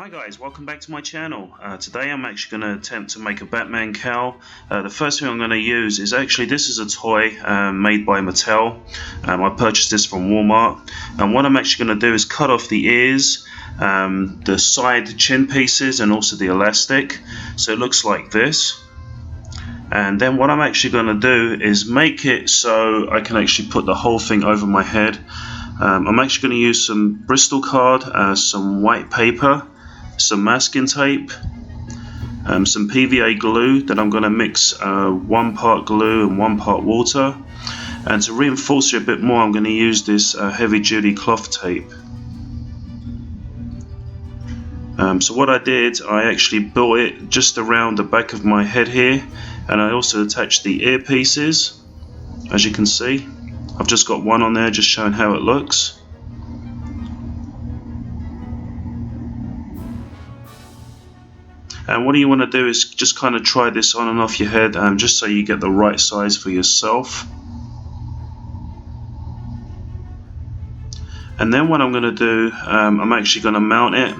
Hi guys, welcome back to my channel. Today I'm actually going to attempt to make a Batman cowl. The first thing I'm going to use is this is a toy made by Mattel. I purchased this from Walmart, and what I'm actually going to do is cut off the ears, the side chin pieces, and also the elastic, so it looks like this. And then what I'm actually going to do is make it so I can actually put the whole thing over my head. I'm actually going to use some Bristol card, some white paper, some masking tape, some PVA glue that I'm going to mix 1 part glue and 1 part water, and to reinforce it a bit more I'm going to use this heavy duty cloth tape. So what I did, I actually built it just around the back of my head here, and I also attached the earpieces. As you can see, I've just got one on there just showing how it looks. And what you want to do is just kind of try this on and off your head, just so you get the right size for yourself. And then what I'm going to do, I'm actually going to mount it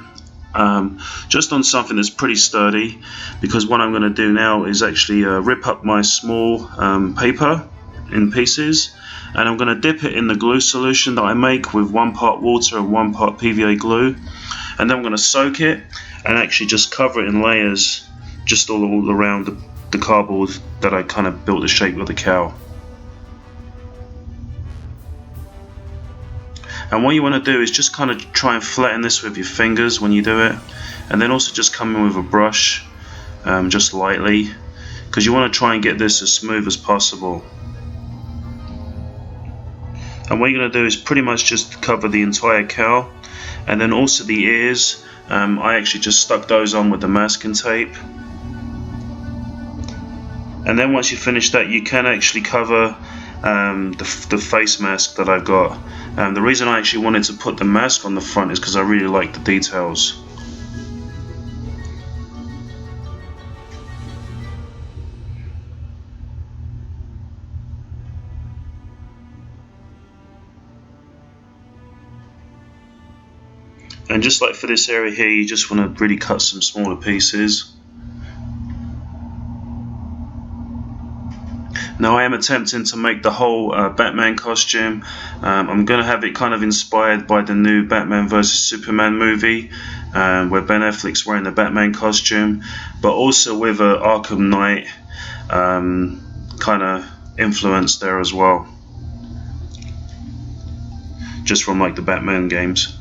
just on something that's pretty sturdy, because what I'm going to do now is actually rip up my small paper in pieces, and I'm going to dip it in the glue solution that I make with 1 part water and 1 part PVA glue, and then I'm going to soak it and actually just cover it in layers just all around the cardboard that I kind of built the shape of the cowl. And what you want to do is just kind of try and flatten this with your fingers when you do it, and then also just come in with a brush just lightly, because you want to try and get this as smooth as possible. And what you're going to do is pretty much just cover the entire cowl, and then also the ears. I actually just stuck those on with the masking tape, and then once you finish that you can actually cover the face mask that I've got. The reason I actually wanted to put the mask on the front is because I really like the details. And just like for this area here, you just want to really cut some smaller pieces. Now I am attempting to make the whole Batman costume. I'm going to have it kind of inspired by the new Batman vs Superman movie, where Ben Affleck's wearing the Batman costume, but also with an Arkham Knight kind of influence there as well, just from like the Batman games.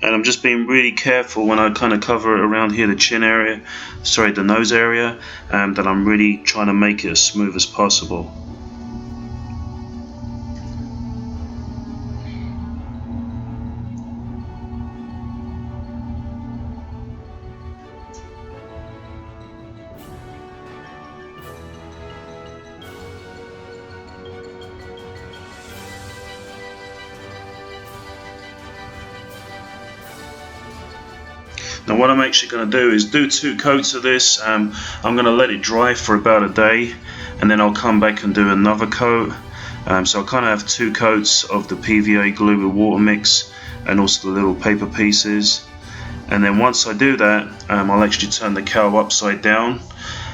And I'm just being really careful when I kind of cover it around here, the chin area, sorry, the nose area, that I'm really trying to make it as smooth as possible. Now what I'm actually going to do is do 2 coats of this. I'm going to let it dry for about a day, and then I'll come back and do another coat. So I'll kind of have 2 coats of the PVA glue with water mix, and also the little paper pieces. And then once I do that, I'll actually turn the cowl upside down,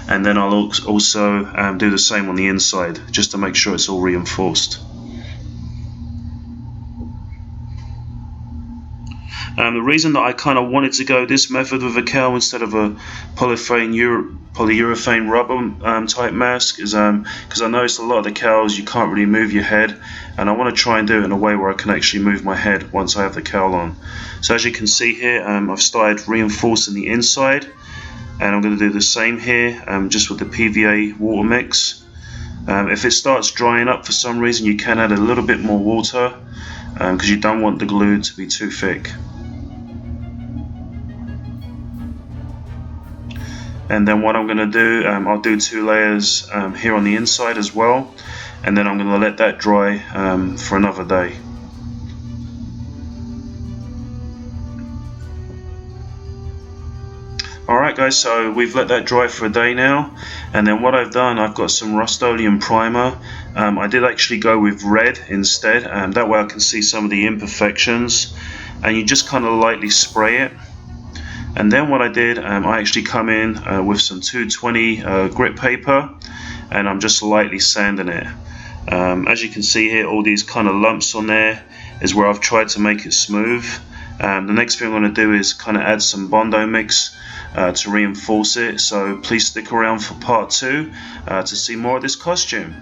and then I'll also do the same on the inside, just to make sure it's all reinforced. The reason that I kind of wanted to go this method with a cowl instead of a polyurethane rubber type mask is because I noticed a lot of the cowls you can't really move your head, and I want to try and do it in a way where I can actually move my head once I have the cowl on. So as you can see here, I've started reinforcing the inside, and I'm going to do the same here, just with the PVA water mix. If it starts drying up for some reason, you can add a little bit more water, because you don't want the glue to be too thick. And then what I'm going to do, I'll do 2 layers here on the inside as well, and then I'm going to let that dry for another day. Alright guys, so we've let that dry for a day now, and then what I've done, I've got some Rustoleum Primer. I did actually go with red instead, that way I can see some of the imperfections, and you just kind of lightly spray it. And then what I did, I actually come in with some 220 grit paper, and I'm just lightly sanding it. As you can see here, all these kind of lumps on there is where I've tried to make it smooth. The next thing I'm going to do is kind of add some Bondo mix to reinforce it, so please stick around for part 2 to see more of this costume.